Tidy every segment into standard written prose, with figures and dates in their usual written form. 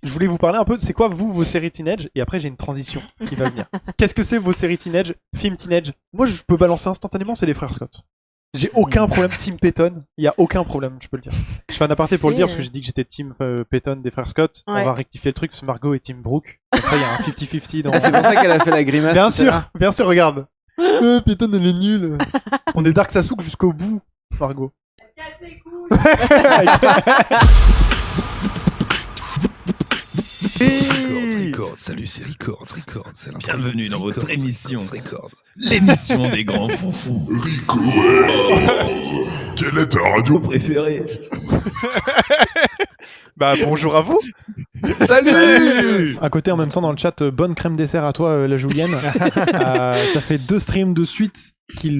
je voulais vous parler un peu de c'est quoi vous vos séries teenage et après j'ai une transition qui va venir. Qu'est-ce que c'est vos séries teenage, films teenage? Moi je peux balancer instantanément, c'est les frères Scott. J'ai aucun problème Team Peyton, il y a aucun problème, je peux le dire. Je fais un aparté pour le dire parce que j'ai dit que j'étais Team Peyton des frères Scott. Ouais. On va rectifier le truc parce que Margot est Team Brooke. Après il y a un 50-50 dans... Ah, c'est pour ça qu'elle a fait la grimace. Bien tout à l'heure. sûr, regarde. Peyton elle est nulle. On est Dark Sasuke jusqu'au bout, Margot. Record, salut, c'est Record, c'est Bienvenue dans votre émission. Record. L'émission des grands foufous. Quelle est ta radio Préféré. Bah bonjour à vous. Salut. À côté en même temps dans le chat, bonne crème dessert à toi la Julienne. Ça fait 2 streams de suite qu'il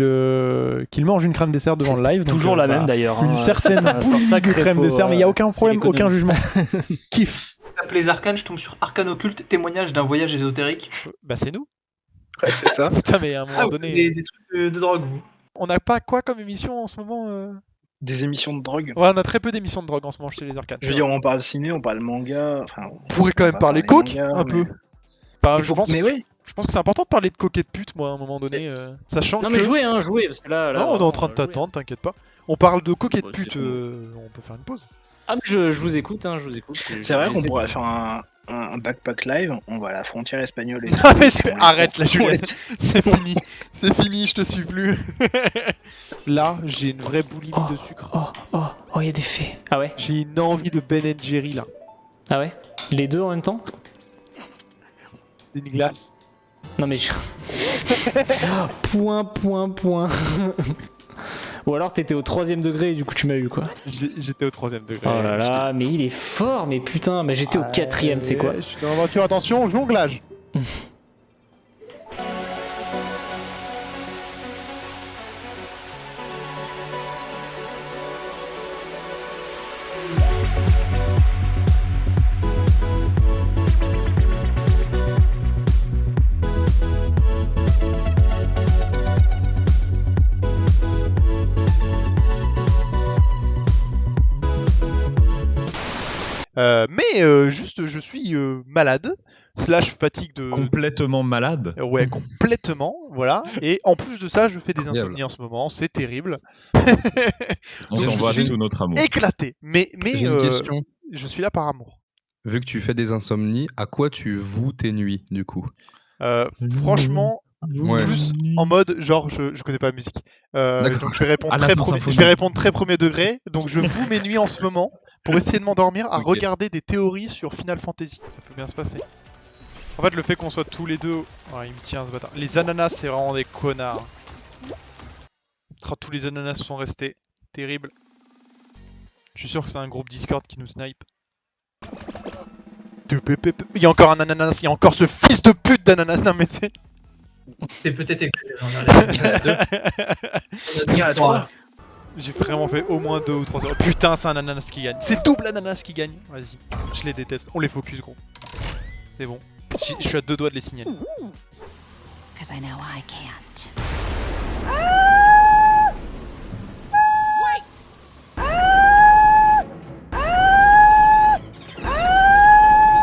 mange une crème dessert devant le live. Donc, Toujours la même d'ailleurs. Une certaine bouillie de crème dessert, mais il n'y a aucun problème, aucun jugement. Kiff. Tape les arcanes, je tombe sur Arcane Occulte, témoignage d'un voyage ésotérique. Bah c'est nous. Ouais, c'est ça. Putain mais à un moment Ah, vous donné... avez des trucs de drogue, vous. On n'a pas quoi comme émission en ce moment Des émissions de drogue. Ouais, on a très peu d'émissions de drogue en ce moment chez les arcanes. Je veux dire, on parle ciné, on parle manga. Enfin, on pourrait quand même parler coke, un peu. Bah, je pense que c'est important de parler de coke et de pute, moi, à un moment donné. Sachant Non, que... mais jouez, parce que là. Non, on est en train de t'attendre, t'inquiète pas. On parle de coke et de Bah, pute, c'est on peut faire une pause. Ah, mais je vous écoute, je vous écoute. c'est vrai qu'on pourrait faire un backpack live. On va à la frontière espagnole. Et Non, mais arrête la Juliette, c'est fini, je te suis plus. Là, j'ai une vraie boulimie de sucre. Oh, il y a des faits. Ah ouais? J'ai une envie de Ben Jerry là. Ah ouais? Les deux en même temps? Une glace. Non, mais. Point. Ou alors t'étais au 3ème degré et du coup tu m'as eu quoi. J'étais au 3ème degré. Oh là là, mais il est fort, mais putain, mais j'étais au 4ème, tu sais quoi. Je suis dans la voiture, attention, jonglage. Juste, je suis malade, slash fatigue de... Complètement malade. Ouais, complètement, voilà. Et en plus de ça, je fais des insomnies en ce moment, c'est terrible. On Donc, t'envoie je suis tout notre amour. éclaté, mais J'ai une question. je suis là par amour. Vu que tu fais des insomnies, à quoi tu voues tes nuits, du coup? Franchement, Ouais. plus en mode, genre, je connais pas la musique. Donc je vais répondre À la je vais répondre très premier degré. Donc je voue mes nuits en ce moment pour essayer de m'endormir à regarder des théories sur Final Fantasy. Ça peut bien se passer. En fait, le fait qu'on soit tous les deux... Ouais, il me tient ce bâtard. Les ananas, c'est vraiment des connards. Oh, tous les ananas sont restés. Terrible. Je suis sûr que c'est un groupe Discord qui nous snipe. Il y a encore un ananas, il y a encore ce fils de pute d'ananas. Non mais c'est... C'est peut-être exagéré. Il y en a 3. J'ai vraiment fait au moins 2 ou 3 heures. Putain, c'est un ananas qui gagne. C'est double ananas qui gagne. Vas-y, je les déteste. On les focus, gros. C'est bon. Je suis à 2 doigts de les signaler. Because I know I can't.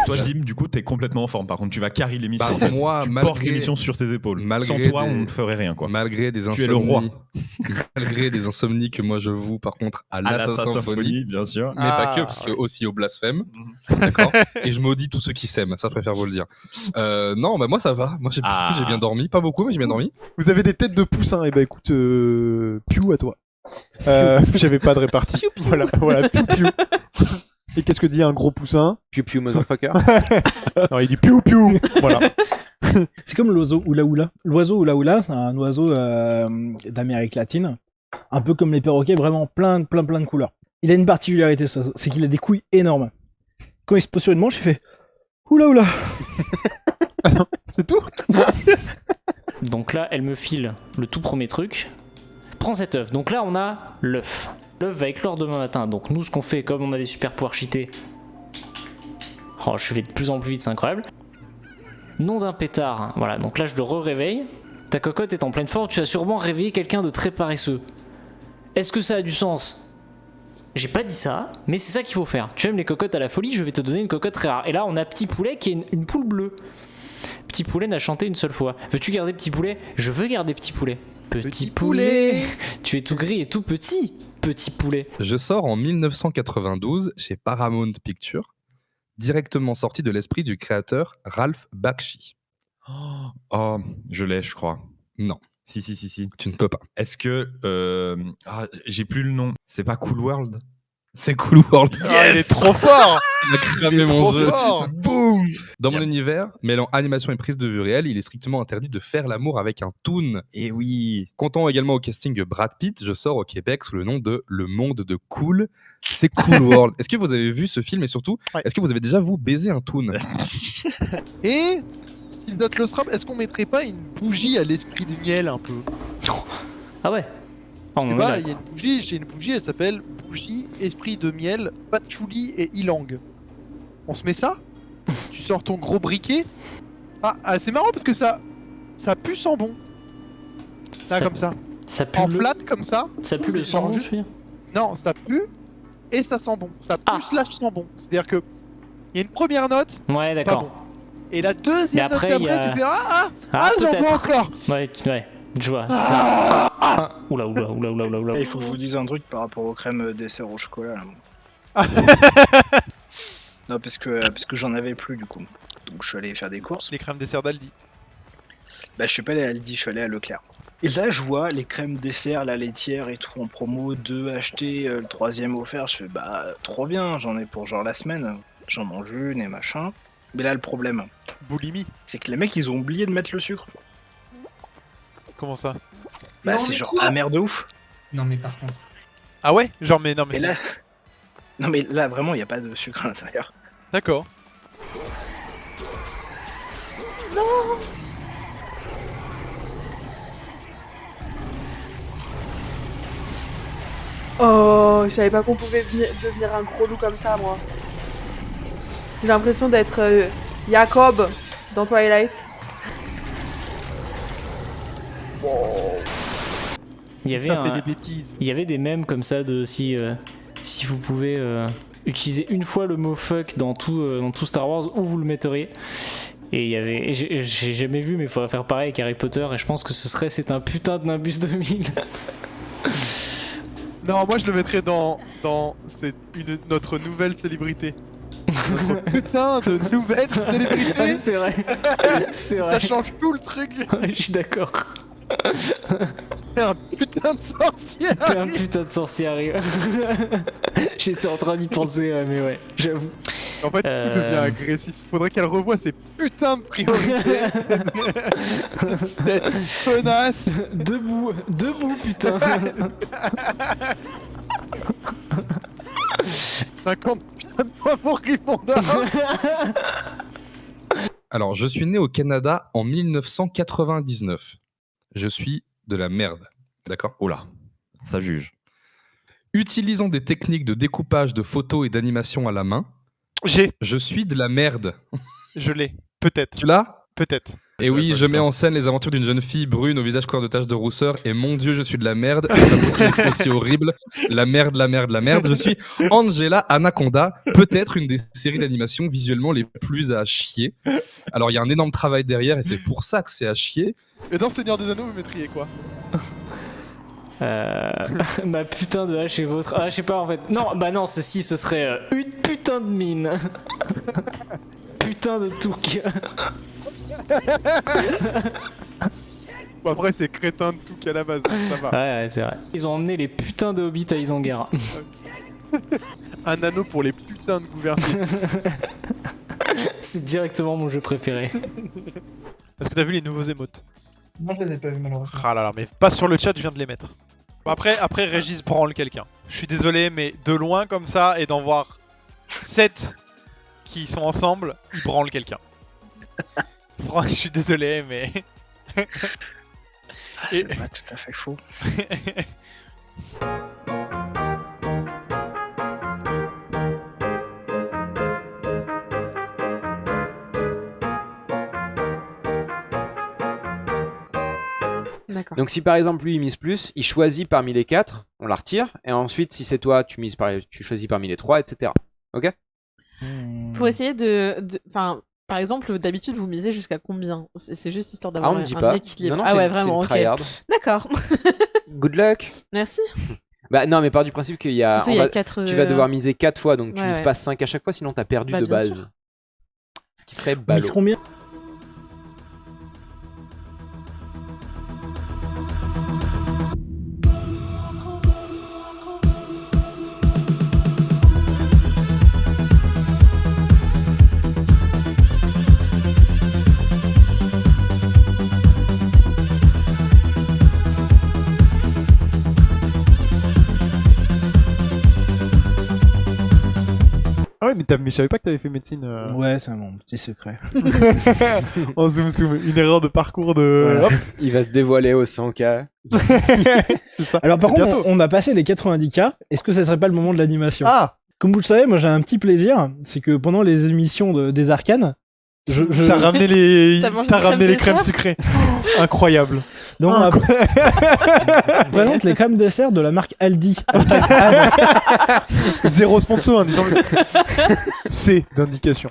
Toi, Zim, du coup, t'es complètement en forme. Par contre, tu vas carry l'émission. Bah, en fait. moi, tu malgré- portes l'émission sur tes épaules. malgré Sans toi, des- on ne ferait rien, quoi. Malgré des insomnies. Tu es le roi. Malgré des insomnies que moi je voue par contre à À la l'assassin symphonie. bien sûr. Mais pas que, parce que aussi au blasphème. D'accord. Et je maudis tous ceux qui s'aiment, ça je préfère vous le dire. Non, bah moi ça va. Moi j'ai bien dormi. Pas beaucoup, mais j'ai bien dormi. Vous avez des têtes de poussins. Et bah écoute, Piu à toi. J'avais pas de répartie. Voilà, Piu Piu. Et qu'est-ce que dit un gros poussin? Piu piu motherfucker. Non, il dit Piu Piu. Voilà. C'est comme l'oiseau Oula Oula. L'oiseau Oula Oula, c'est un oiseau d'Amérique latine. Un peu comme les perroquets, vraiment plein de couleurs. Il a une particularité, ce oiseau, c'est qu'il a des couilles énormes. Quand il se pose sur une manche, il fait Oula Oula. C'est tout. Donc là, elle me file le tout premier truc. Prends cet œuf. Donc là, on a l'œuf. L'œuf va éclore demain matin. Donc nous, ce qu'on fait, comme on a des super pouvoirs cheatés... Oh, je vais de plus en plus vite, c'est incroyable. Nom d'un pétard. Voilà, donc là, je le réveille. Ta cocotte est en pleine forme. Tu as sûrement réveillé quelqu'un de très paresseux. Est-ce que ça a du sens? J'ai pas dit ça, mais c'est ça qu'il faut faire. Tu aimes les cocottes à la folie, je vais te donner une cocotte très rare. Et là, on a Petit Poulet qui est une poule bleue. Petit Poulet n'a chanté une seule fois. Veux-tu garder Petit Poulet? Je veux garder Petit Poulet. Petit poulet. Tu es tout gris et tout petit, Petit Poulet. Je sors en 1992 chez Paramount Pictures, directement sorti de l'esprit du créateur Ralph Bakshi. Oh, je l'ai, je crois. Non, Si. tu ne peux pas. Est-ce que. J'ai plus le nom. C'est pas Cool World? C'est Cool World. Ah, il est trop fort. Il a Il cramé est mon trop jeu. fort. Boum. Dans mon univers, mêlant animation et prise de vue réelle, il est strictement interdit de faire l'amour avec un toon. Eh oui. Comptant également au casting Brad Pitt, je sors au Québec sous le nom de Le Monde de Cool. C'est Cool World. Est-ce que vous avez vu ce film et surtout, Ouais. est-ce que vous avez déjà vous baisé un toon? Et s'il note le strap, est-ce qu'on mettrait pas une bougie à l'esprit du miel un peu? Ah ouais. Je Oh, sais on est pas, là. il y a une bougie, j'ai une bougie, elle s'appelle bougie esprit de miel, patchouli et ylang. On se met ça? Tu sors ton gros briquet. Ah, c'est marrant parce que ça pue sans bon. Ça, Ça- comme ça. Ça pue En le, flat comme ça. ça pue le c'est genre sang, juste- tu veux dire? Non, ça pue et ça sent bon. Ça pue Ah. slash sent bon. C'est-à-dire que il y a une première note, Ouais, pas d'accord. bon. Et la deuxième Mais après, note il y d'après, a- tu fais ah j'en peut-être. veux encore. Ouais, je vois. Ça. Ah. Oula. Il faut que je vous dise un truc par rapport aux crèmes dessert au chocolat. Là. Non, parce que j'en avais plus du coup. Donc je suis allé faire des courses. Les crèmes dessert d'Aldi. Bah je suis pas allé à Aldi, je suis allé à Leclerc. Et là je vois les crèmes dessert, la laitière et tout en promo, 2 achetés, le 3e offert. Je fais bah trop bien, j'en ai pour genre la semaine. J'en mange une et machin. Mais là le problème, Boulimie. c'est que les mecs ils ont oublié de mettre le sucre. Comment ça? Bah Non, c'est mais genre quoi amer de ouf. Non, mais par contre. Ah ouais? Genre mais non mais Et c'est- là... Non mais là vraiment il n'y a pas de sucre à l'intérieur. D'accord. Oh, je savais pas qu'on pouvait devenir un gros loup comme ça, moi. J'ai l'impression d'être Jacob dans Twilight. Il y avait Ça fait un, des bêtises. il y avait des mèmes comme ça de si vous pouvez utiliser une fois le mot fuck dans tout Star Wars, où vous le metteriez. Et il y avait, et j'ai jamais vu, mais il faudrait faire pareil avec Harry Potter. Et je pense que c'est un putain de Nimbus 2000. Non, moi je le mettrais dans notre nouvelle célébrité. Notre putain de nouvelle célébrité. C'est vrai. C'est Ça vrai. change tout le truc. Je suis d'accord. C'est un putain de sorcière. T'es un putain de sorcier, Harry. J'étais en train d'y penser, ouais, mais ouais, j'avoue. En fait, il devient agressif. Faudrait qu'elle revoie ses putains de priorités. Cette fenasse. Debout, putain. 50 putain de points pour Gryffondor. Alors, je suis né au Canada en 1999. Je suis de la merde. D'accord? Oh là, ça juge. Utilisant des techniques de découpage de photos et d'animation à la main, je suis de la merde. Je l'ai. Peut-être. Tu l'as? Peut-être. Et oui, je mets en scène les aventures d'une jeune fille brune au visage couvert de taches de rousseur. Et mon Dieu, je suis de la merde. C'est pas possible d'être aussi horrible. La merde. Je suis Angela Anaconda, peut-être une des séries d'animation visuellement les plus à chier. Alors, il y a un énorme travail derrière et c'est pour ça que c'est à chier. Et dans Seigneur des Anneaux, vous mettriez quoi? Ma putain de hache et votre. Ah, je sais pas en fait. Non, bah non, ce serait une putain de mine. Putain de touk. Bon, après, c'est crétin de tout qu'à la base, ça va. Ouais, c'est vrai. Ils ont emmené les putains de hobbits à Isengard. Un anneau pour les putains de gouvernements. C'est directement mon jeu préféré. Est-ce que t'as vu les nouveaux émotes? Moi, je les ai pas vus, malheureusement. Ah là là, mais pas sur le chat, je viens de les mettre. Bon, après Régis branle quelqu'un. Je suis désolé, mais de loin comme ça, et d'en voir 7 qui sont ensemble, il branle quelqu'un. Franchement, je suis désolé, mais... Ah, c'est pas tout à fait faux. D'accord. Donc si par exemple lui il mise plus, il choisit parmi les 4, on la retire, et ensuite si c'est toi, tu choisis parmi les 3, etc. Ok? Pour essayer enfin, par exemple, d'habitude, vous misez jusqu'à combien? C'est juste histoire Ah, d'avoir on me dit un pas. équilibre. Non, Ah t'es- ouais, t'es vraiment, une ok. tryhard. D'accord. Good luck. Merci. Bah non, mais part du principe qu'il y a, Surtout, il y a 4, tu vas devoir miser 4 fois, donc tu ouais, mises ouais. pas 5 à chaque fois, sinon t'as perdu Bah, de bien base. sûr. Ce qui serait Ils ballot. seront bien. Ah ouais, mais je savais pas que t'avais fait médecine. Ouais, c'est mon petit secret. En zoom, une erreur de parcours de. Voilà. Hop, Il va se dévoiler au 100K. c'est ça. Alors par contre, Bientôt. on a passé les 90K. Est-ce que ça serait pas le moment de l'animation? Ah, Comme vous le savez, moi j'ai un petit plaisir, c'est que pendant les émissions des arcanes, t'as ramené les, T'as mangé t'as des ramené crèmes les crèmes dessert sucrées. Incroyable. donc on présente les crèmes dessert de la marque Aldi. Zéro sponsor, hein, disons-le. C'est d'indication.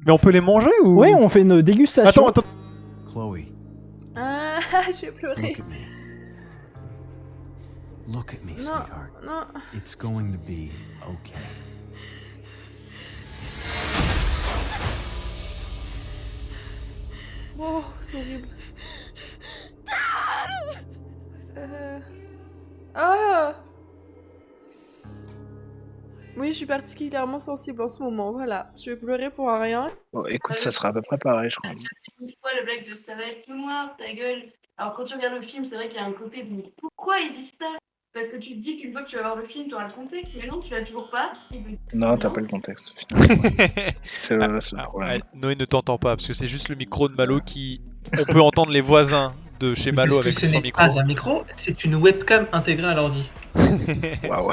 Mais on peut les manger ou? Ouais, on fait une dégustation. Attends. Chloe, Ah, je vais pleurer. look at me. Look at me, Non, sweetheart. non. It's going to be okay. Oh, c'est horrible. Ah. Oui, je suis particulièrement sensible en ce moment, voilà. Je vais pleurer pour rien. Bon, écoute, ça sera à peu près pareil, je crois. Une fois la blague de ça va être tout noir, ta gueule. Alors quand tu regardes le film, c'est vrai qu'il y a un côté de mais pourquoi ils disent ça? Parce que tu te dis qu'une fois que tu vas voir le film, tu auras le contexte, mais non, tu l'as toujours pas. Parce qu'il veut- Non, t'as pas le contexte, finalement. C'est le Ah, problème. ouais, Noé ne t'entend pas parce que c'est juste le micro de Malo qui. On peut entendre les voisins de chez Malo Parce avec que ce son n'est micro. pas un micro, c'est une webcam intégrée à l'ordi. Waouh.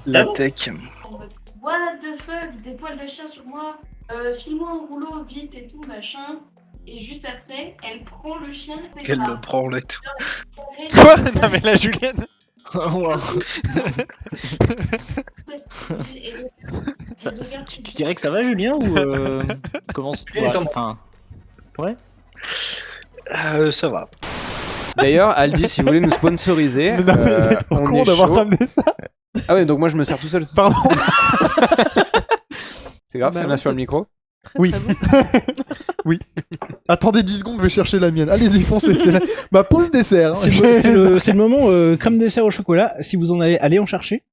La Ah bon tech. En mode, what the fuck, des poils de chien sur moi, file-moi un rouleau vite et tout, machin. Et juste après, elle prend le chien. c'est Qu'elle le grave. prend et tout. Quoi? Non mais la Julienne. Tu dirais que ça va, Julien, ou comment Il est en- enfin, ouais. Ça va. D'ailleurs, Aldi, si vous voulez nous sponsoriser, Mais non, mais t'es on con est d'avoir chaud. ramené ça. Ah ouais, donc moi je me sers tout seul. Pardon. C'est grave, Bah il y en a oui, sur le c'est- micro. Très, Oui. très bon. Oui. Attendez 10 secondes, je vais chercher la mienne. Allez-y, foncez, c'est ma pause dessert. C'est le moment crème dessert au chocolat. Si vous en allez en chercher.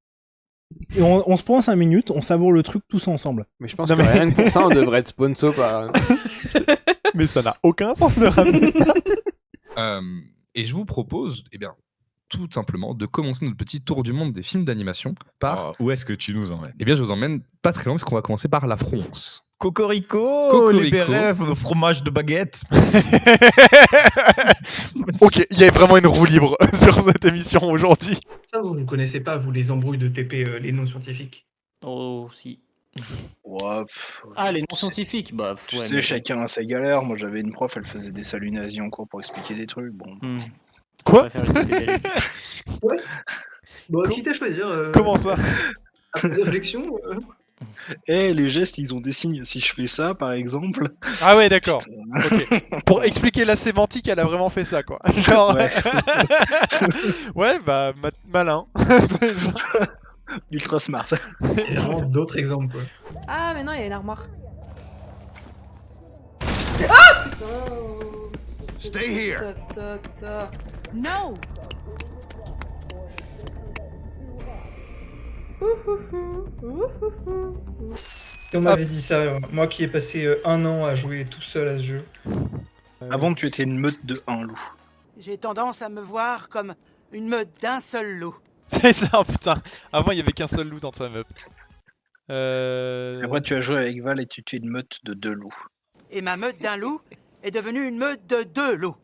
Et on se prend 5 minutes, on savoure le truc tous ensemble. Mais je pense Non, que mais- rien que pour ça, on devrait être sponsor par. Mais ça n'a aucun sens de ramener ça. Et je vous propose, eh bien, tout simplement de commencer notre petit tour du monde des films d'animation par. Alors, où est-ce que tu nous emmènes? Eh bien, je vous emmène pas très loin parce qu'on va commencer par la France. Cocorico, les bérets, fromage de baguette. Ok, il y a vraiment une roue libre sur cette émission aujourd'hui. Ça, vous connaissez pas, vous, les embrouilles de TP, les noms scientifiques. Oh, si. Ouais, Ah, les non-scientifiques, bah, tu ouais. sais, mais- chacun a sa galère. Moi, j'avais une prof, elle faisait des saluts nazis en cours pour expliquer des trucs. Bon. Quoi? Je préfère les TP. Bon, quitte à choisir. Comment ça? Après réflexion. Eh, les gestes, ils ont des signes. Si je fais ça, par exemple. Ah ouais, d'accord. Ok. Pour expliquer la sémantique, elle a vraiment fait ça, quoi. Genre. Ouais. Ouais, bah, malin. Ultra smart. Il y a vraiment d'autres exemples, quoi. Ah, mais non, il y a une armoire. Ah putain. Stay here. No! Si on m'avait dit ça, moi qui ai passé 1 an à jouer tout seul à ce jeu. Avant, tu étais une meute de 1 loup. J'ai tendance à me voir comme une meute d'un seul loup. C'est ça, putain. Avant, il y avait qu'un seul loup dans sa meuf. Après, tu as joué avec Val et tu étais une meute de 2 loups. Et ma meute d'un loup est devenue une meute de 2 loups.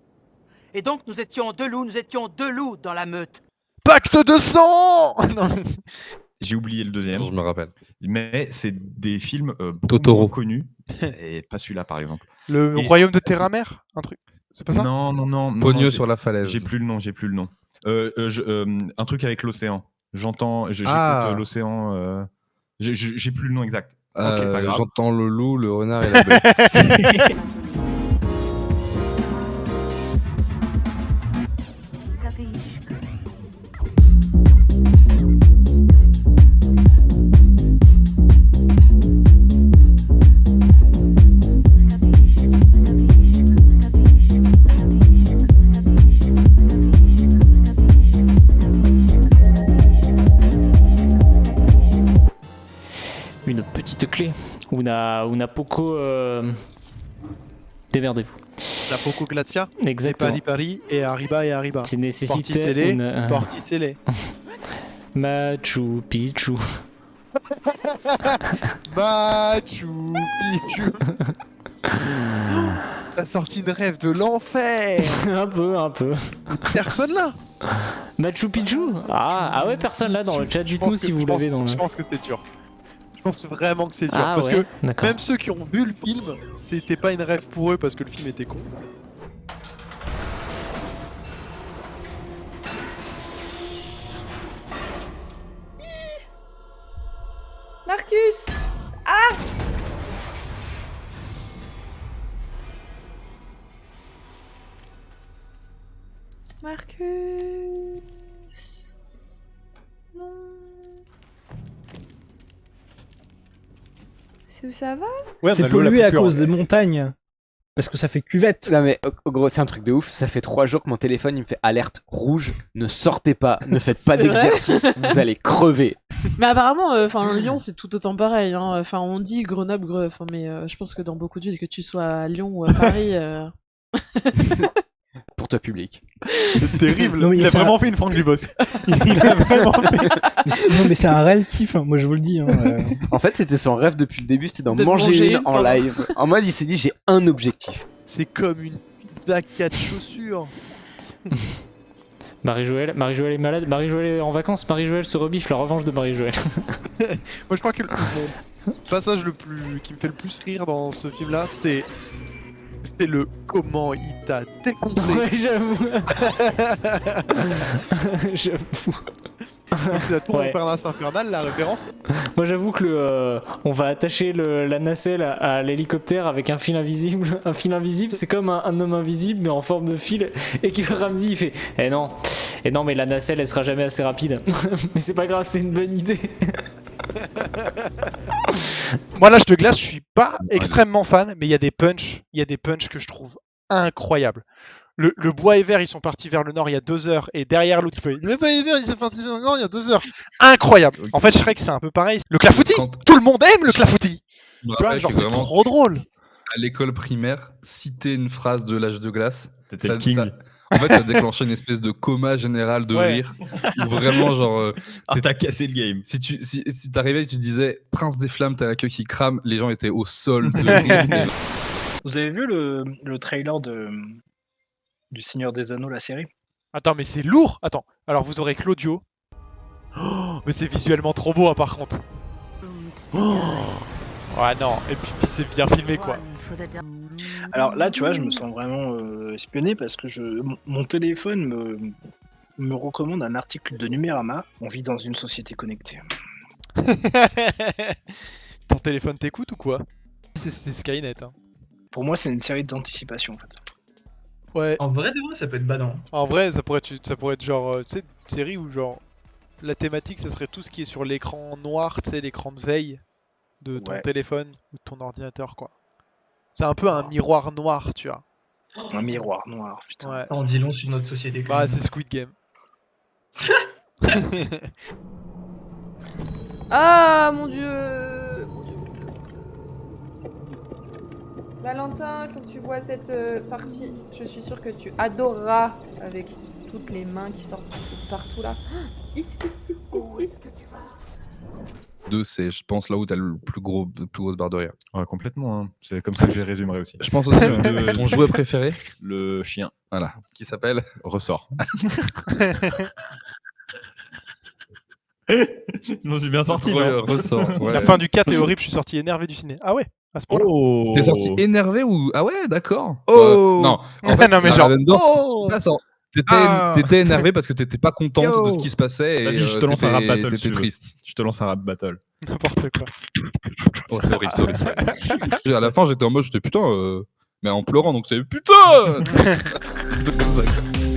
Et donc nous étions 2 loups dans la meute. Pacte de sang. Non, mais- J'ai oublié le deuxième. Je me rappelle. Mais c'est des films beaucoup Totoro. moins connus. Et pas celui-là, par exemple. Le Et- royaume de Terra-Mère, un truc. C'est pas ça? Non, non, non. Pogneux non, sur la falaise. J'ai plus le nom, j'ai plus le nom. Un truc avec l'océan. J'écoute l'océan. J'ai plus le nom exact. Ok, pas grave. J'entends le loup, le renard et la bête. Une petite clé. Una Poco. Démerdez-vous. La Poco Glacia. Exactement. Et Pari et Arriba. C'est nécessité. Porticelle. Machu Picchu. Machu Picchu. T'as sorti une rêve de l'enfer. Un peu. Personne là. Machu Picchu. Ah ouais, personne là dans le chat du tout si vous l'avez dans le. Je pense que c'est dur. Je pense vraiment que c'est dur parce que même ceux qui ont vu le film, c'était pas une rêve pour eux parce que le film était con. Marcus! Ah! Marcus! Non. C'est où ça va? C'est pollué à cause des montagnes. Parce que ça fait cuvette. Non mais gros, c'est un truc de ouf. Ça fait 3 jours que mon téléphone il me fait alerte rouge. Ne sortez pas, ne faites pas d'exercice, vous allez crever. Mais apparemment, Lyon c'est tout autant pareil. Hein. Enfin, on dit Grenoble, mais je pense que dans beaucoup de villes, que tu sois à Lyon ou à Paris. Pour toi public. C'est terrible. Non, il a vraiment fait une Franck Dubosc. Il a vraiment fait. Non mais c'est un réel kiff, moi je vous le dis. En fait c'était son rêve depuis le début, c'était d'en De manger une en pardon. live. En mode il s'est dit j'ai un objectif. C'est comme une pizza 4 chaussures. Marie-Joëlle est malade. Marie-Joëlle est en vacances. Marie-Joëlle se rebiffe, la revanche de Marie-Joëlle. Moi je crois que mon passage qui me fait le plus rire dans ce film là, c'est le comment il t'a défoncé. Ouais, j'avoue. J'avoue. C'est la tour Ouais. Montparnasse infernale, la référence. Moi j'avoue que on va attacher la nacelle à l'hélicoptère avec un fil invisible. Un fil invisible, c'est comme un homme invisible mais en forme de fil. Et que Ramsey il fait Eh non, mais la nacelle elle sera jamais assez rapide. Mais c'est pas grave, c'est une bonne idée. Moi l'âge de glace, je suis pas extrêmement fan, mais il y a des punchs que je trouve incroyables. Le bois est vert, ils sont partis vers le nord il y a 2 heures, et derrière l'autre il fait le bois est vert, ils sont partis vers le nord il y a 2 heures. Incroyable. En fait, Shrek c'est un peu pareil. Le clafoutis, tout le monde aime le clafoutis. Je me Tu vois, rappelle genre que c'est vraiment, trop drôle. à l'école primaire, citer une phrase de l'âge de glace, C'était le king. en fait, ça déclenchait une espèce de coma général de rire. Où vraiment, genre. T'as cassé le game. Si t'arrivais et tu disais Prince des Flammes, t'as la queue qui crame, les gens étaient au sol de rire. Vous avez vu le trailer du Seigneur des Anneaux, la série? Attends, mais c'est lourd. Attends, alors vous aurez Claudio. Oh, mais c'est visuellement trop beau, hein, par contre. Oh. Ouais, non, et puis c'est bien filmé, quoi. Alors là, tu vois, je me sens vraiment espionné parce que mon téléphone me recommande un article de Numérama. On vit dans une société connectée. Ton téléphone t'écoute ou quoi? C'est Skynet. Hein. Pour moi, c'est une série d'anticipation en fait. Ouais. En vrai, ça peut être badant. En vrai, ça pourrait être genre, tu sais, une série où genre la thématique, ça serait tout ce qui est sur l'écran noir, tu sais, l'écran de veille de ton téléphone ou de ton ordinateur, quoi. C'est un peu un miroir noir, tu vois. Un miroir noir, putain. Ouais. Ça en dit long sur notre société. quand Bah, même. c'est Squid Game. Ah mon dieu! Mon dieu. Valentin, il faut que tu vois cette partie. Je suis sûre que tu adoreras avec toutes les mains qui sortent de partout là. 2, c'est, je pense, là où t'as le plus grosse barre de rire. Ouais, complètement. Hein. C'est comme ça que je les résumerai aussi. Je pense aussi que ton jouet préféré, le chien. Voilà. Qui s'appelle Ressort. Non, j'ai bien sorti, non Ressort. Ouais. La fin du 4 est horrible, je suis sorti énervé du ciné. Ah ouais? À ce point-là. Oh. T'es sorti énervé ou. Ah ouais, d'accord. Oh. Non, en fait, Non, mais la genre, Ravendorf, oh. là, ça- Ah. T'étais énervé parce que t'étais pas contente Yo. de ce qui se passait et Vas-y, je te lance un rap t'étais battle. si tu veux. triste. Je te lance un rap battle. N'importe quoi. Oh, c'est horrible, c'est horrible. À la fin, j'étais en mode, j'étais putain, mais en pleurant, donc c'est putain. Comme ça, quoi.